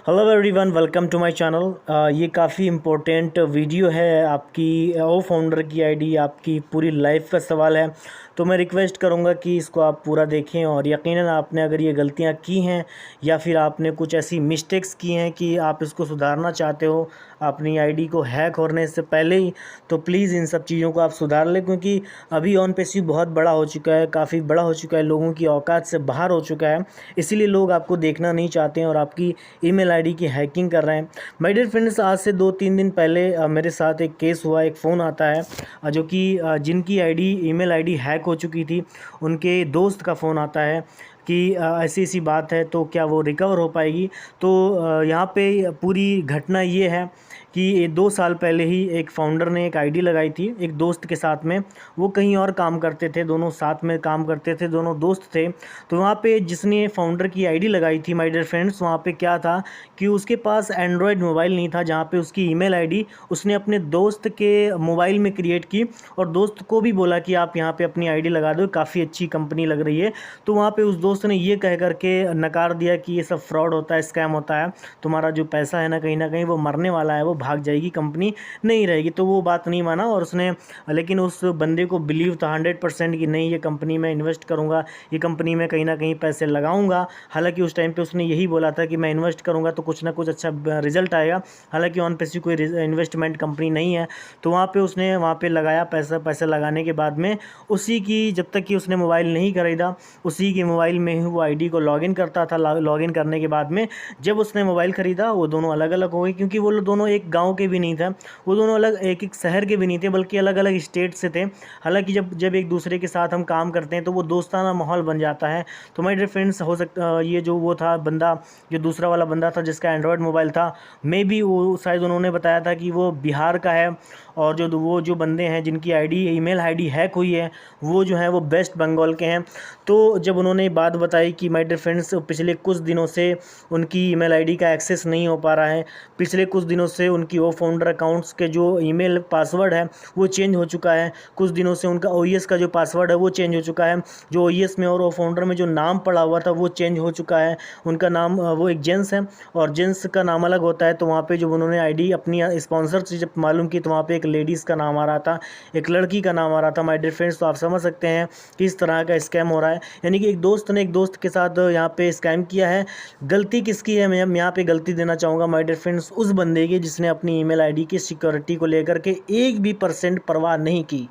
Hello everyone, welcome to my channel. ये काफ़ी important video है। आपकी ओ फाउंडर की आईडी आपकी पूरी लाइफ का सवाल है, तो मैं रिक्वेस्ट करूँगा कि इसको आप पूरा देखें। और यकीनन आपने अगर ये गलतियाँ की हैं या फिर आपने कुछ ऐसी मिस्टेक्स की हैं कि आप इसको सुधारना चाहते हो अपनी आईडी को हैक होने से पहले ही, तो प्लीज़ इन सब चीज़ों को आप सुधार लें। क्योंकि अभी ऑन पेसी बहुत बड़ा हो चुका है, काफ़ी बड़ा हो चुका है, लोगों की औकात से बाहर हो चुका है। इसीलिए लोग आपको देखना नहीं चाहते हैं और आपकी ईमेल आईडी की हैकिंग कर रहे हैं। माय डियर फ्रेंड्स, आज से 2-3 दिन पहले मेरे साथ एक केस हुआ। एक फ़ोन आता है जो कि जिनकी आईडी ईमेल आईडी हैक हो चुकी थी, उनके दोस्त का फ़ोन आता है कि ऐसी ऐसी बात है, तो क्या वो रिकवर हो पाएगी। तो यहाँ पे पूरी घटना ये है कि 2 साल पहले ही एक फाउंडर ने एक आईडी लगाई थी एक दोस्त के साथ में। वो कहीं और काम करते थे, दोनों साथ में काम करते थे, दोनों दोस्त थे। तो वहाँ पे जिसने फाउंडर की आईडी लगाई थी माय डियर फ्रेंड्स, वहाँ पे क्या था कि उसके पास एंड्रॉयड मोबाइल नहीं था, जहाँ पे उसकी ईमेल आईडी उसने अपने दोस्त के मोबाइल में क्रिएट की और दोस्त को भी बोला कि आप यहाँ पे अपनी आईडी लगा दो, काफ़ी अच्छी कंपनी लग रही है। तो वहाँ पे उस दोस्त ने ये कह करके नकार दिया कि ये सब फ्रॉड होता है, स्कैम होता है, तुम्हारा जो पैसा है ना कहीं वो मरने वाला है, वो भाग जाएगी, कंपनी नहीं रहेगी। तो वो बात नहीं माना और उसने, लेकिन उस बंदे को बिलीव था 100% कि नहीं, ये कंपनी में इन्वेस्ट करूँगा, ये कंपनी में कहीं ना कहीं पैसे लगाऊंगा। हालांकि उस टाइम पे उसने यही बोला था कि मैं इन्वेस्ट करूँगा तो कुछ ना कुछ अच्छा रिजल्ट आएगा। हालांकि ऑन पेसी कोई इन्वेस्टमेंट कंपनी नहीं है। तो वहाँ पे उसने वहाँ पे लगाया पैसा लगाने के बाद में उसी की, जब तक कि उसने मोबाइल नहीं खरीदा, उसी के मोबाइल में ही वो आईडी को लॉगिन करता था। लॉगिन करने के बाद में जब उसने मोबाइल ख़रीदा, वो दोनों अलग अलग हो गए, क्योंकि वो दोनों एक गांव के भी नहीं थे, वो दोनों अलग एक एक शहर के भी नहीं थे, बल्कि अलग अलग स्टेट से थे। हालांकि जब जब एक दूसरे के साथ हम काम करते हैं तो वो दोस्ताना माहौल बन जाता है। तो माय डियर फ्रेंड्स, हो सकता ये जो वो था बंदा, जो दूसरा वाला बंदा था जिसका एंड्रॉयड मोबाइल था, मे बी वो शायद उन्होंने बताया था कि वो बिहार का है। और जो बंदे हैं जिनकी आईडी ईमेल आईडी हैक हुई है, वो जो है वो वेस्ट बंगाल के हैं। तो जब उन्होंने बात बताई कि माय डियर फ्रेंड्स, पिछले कुछ दिनों से उनकी ईमेल आईडी का एक्सेस नहीं हो पा रहा है, पिछले कुछ दिनों से उनकी वो फाउंडर अकाउंट्स के जो ईमेल पासवर्ड है वो चेंज हो चुका है, कुछ दिनों से उनका ओईएस का जो पासवर्ड है वो चेंज हो चुका है, जो ओईएस में और वो फाउंडर में जो नाम पड़ा हुआ था वो चेंज हो चुका है। उनका नाम, वो एक जेंट्स है और जेंट्स का नाम अलग होता है। तो वहाँ पे जब उन्होंने आईडी अपनी स्पॉन्सर से जब मालूम की, तो वहाँ पे एक लेडीज़ का नाम आ रहा था, एक लड़की का नाम आ रहा था माय डियर फ्रेंड्स। तो आप समझ सकते हैं कि इस तरह का स्कैम हो रहा है। यानी कि एक दोस्त ने एक दोस्त के साथ यहाँ पे स्कैम किया है। गलती किसकी है? मैं यहाँ पे गलती देना चाहूँगा माय डियर फ्रेंड्स, उस बंदे की जिसने अपनी ईमेल आईडी की सिक्योरिटी को लेकर के 1% परवाह नहीं की।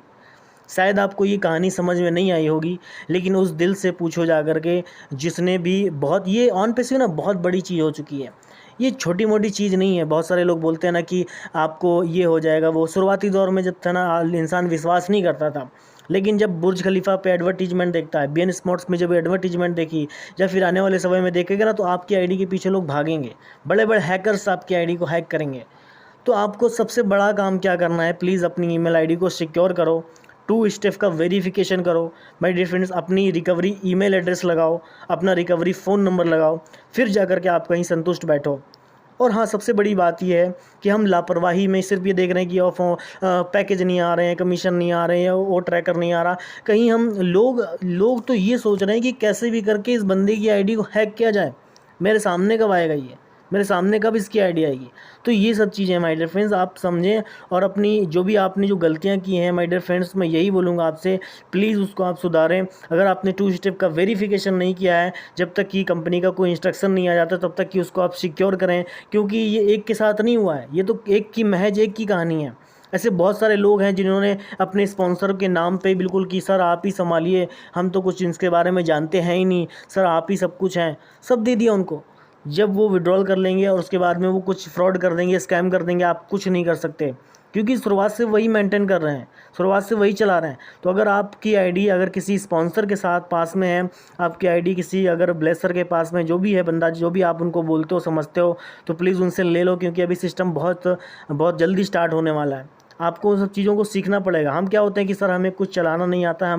शायद आपको ये कहानी समझ में नहीं आई होगी, लेकिन उस दिल से पूछो जा कर के जिसने भी, बहुत ये ऑन पेसी ना बहुत बड़ी चीज़ हो चुकी है, ये छोटी मोटी चीज़ नहीं है। बहुत सारे लोग बोलते हैं ना कि आपको ये हो जाएगा, वो शुरुआती दौर में जब था ना, इंसान विश्वास नहीं करता था। लेकिन जब बुर्ज खलीफा पे एडवर्टीजमेंट देखता है, बीएन स्पोर्ट्स में जब एडवर्टीजमेंट देखी, या फिर आने वाले समय में देखेगा ना, तो आपकी आईडी के पीछे लोग भागेंगे, बड़े बड़े हैकर्स आपकी आईडी को हैक करेंगे। तो आपको सबसे बड़ा काम क्या करना है? प्लीज़ अपनी ईमेल आईडी को सिक्योर करो, 2 स्टेप का वेरिफिकेशन करो। माय डियर फ्रेंड्स, अपनी रिकवरी ईमेल एड्रेस लगाओ, अपना रिकवरी फ़ोन नंबर लगाओ, फिर जाकर के आप कहीं संतुष्ट बैठो। और हाँ, सबसे बड़ी बात यह है कि हम लापरवाही में सिर्फ ये देख रहे हैं कि पैकेज नहीं आ रहे हैं, कमीशन नहीं आ रहे हैं, वो ट्रैकर नहीं आ रहा, कहीं हम लोग तो ये सोच रहे हैं कि कैसे भी करके इस बंदे की आईडी को हैक किया जाए, मेरे सामने कब आएगा ये, मेरे सामने कब इसकी आईडी आएगी। तो ये सब चीज़ें माय डियर फ्रेंड्स आप समझें, और अपनी जो भी आपने जो गलतियां की हैं माय डियर फ्रेंड्स, मैं यही बोलूँगा आपसे, प्लीज़ उसको आप सुधारें। अगर आपने 2 स्टेप का वेरिफिकेशन नहीं किया है, जब तक कि कंपनी का कोई इंस्ट्रक्शन नहीं आ जाता, तब तक कि उसको आप सिक्योर करें। क्योंकि ये एक के साथ नहीं हुआ है, ये तो महज एक की कहानी है। ऐसे बहुत सारे लोग हैं जिन्होंने अपने स्पॉन्सर के नाम पे बिल्कुल कि सर आप ही संभालिए, हम तो कुछ इसके बारे में जानते हैं ही नहीं, सर आप ही सब कुछ हैं, सब दे दिया उनको। जब वो विड्रॉल कर लेंगे और उसके बाद में वो कुछ फ्रॉड कर देंगे, स्कैम कर देंगे, आप कुछ नहीं कर सकते, क्योंकि शुरुआत से वही मेंटेन कर रहे हैं, शुरुआत से वही चला रहे हैं। तो अगर आपकी आईडी अगर किसी स्पॉन्सर के साथ पास में है, आपकी आईडी किसी अगर ब्लेसर के पास में, जो भी है बंदा, जो भी आप उनको बोलते हो समझते हो, तो प्लीज़ उनसे ले लो, क्योंकि अभी सिस्टम बहुत बहुत जल्दी स्टार्ट होने वाला है। आपको उन सब चीज़ों को सीखना पड़ेगा। हम क्या होते हैं कि सर हमें कुछ चलाना नहीं आता,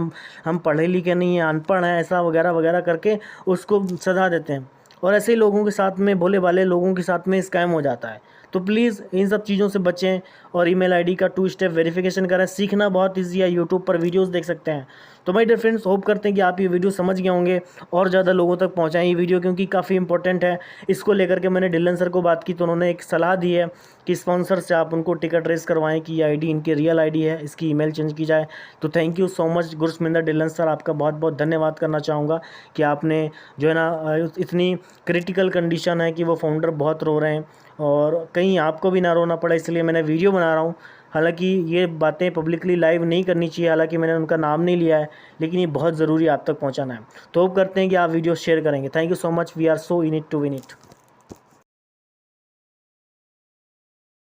हम पढ़े लिखे नहीं हैं, अनपढ़ हैं, ऐसा वगैरह वगैरह करके उसको सजा देते हैं। और ऐसे ही लोगों के साथ में, भोले भाले लोगों के साथ में स्कैम हो जाता है। तो प्लीज़ इन सब चीज़ों से बचें और ईमेल आईडी का 2 स्टेप वेरिफिकेशन करें। सीखना बहुत ईजी है, यूट्यूब पर वीडियोस देख सकते हैं। तो माय डियर फ्रेंड्स, होप करते हैं कि आप ये वीडियो समझ गए होंगे और ज़्यादा लोगों तक पहुँचाएं ये वीडियो, क्योंकि काफ़ी इंपॉर्टेंट है। इसको लेकर के मैंने डिलन सर को बात की तो उन्होंने एक सलाह दी है कि स्पॉन्सर से आप उनको टिकट रेस करवाएं कि ये आईडी इनकी रियल आईडी है, इसकी ईमेल चेंज की जाए। तो thank you so much Gursaminder Dhillon sir, आपका बहुत बहुत धन्यवाद करना चाहूँगा कि आपने जो है ना इतनी क्रिटिकल कंडीशन है कि वो फाउंडर बहुत रो रहे हैं और कहीं आपको भी ना रोना पड़ा, इसलिए मैंने वीडियो बना रहा हूँ। हालांकि ये बातें पब्लिकली लाइव नहीं करनी चाहिए, हालांकि मैंने उनका नाम नहीं लिया है, लेकिन ये बहुत ज़रूरी आप तक पहुंचाना है। तो होप करते हैं कि आप वीडियो शेयर करेंगे। Thank you so much, we are so in it to win it.